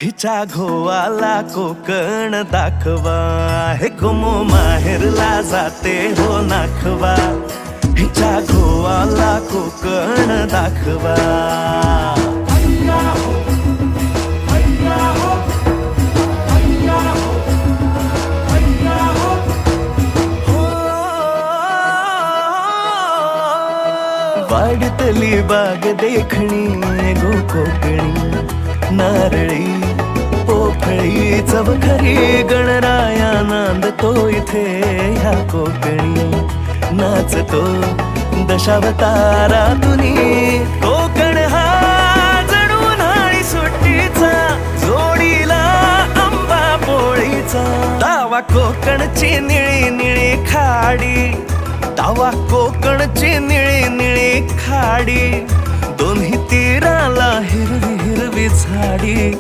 हिच्या घोवाला कोकण दाखवा, हे गोमो माहेरला जाते हो नाखवा. हिच्या घोवाला कोकण दाखवा. वाडतली बाग देखणी गो कोकणी, नारळी पोफळी चवखरी गणराया नांदतो इथे ह्या कोकणी. नाचतो दशावतारातुनी कोकण हा जणू उन्हाळी सुट्टीचा, जोडीला आंबा पोळीचा. दावा कोकणची निळी निळी खाडी, दावा कोकणची निळी निळी खाडी. दोन्ही तीराला हिरवी हिरवी झाडी.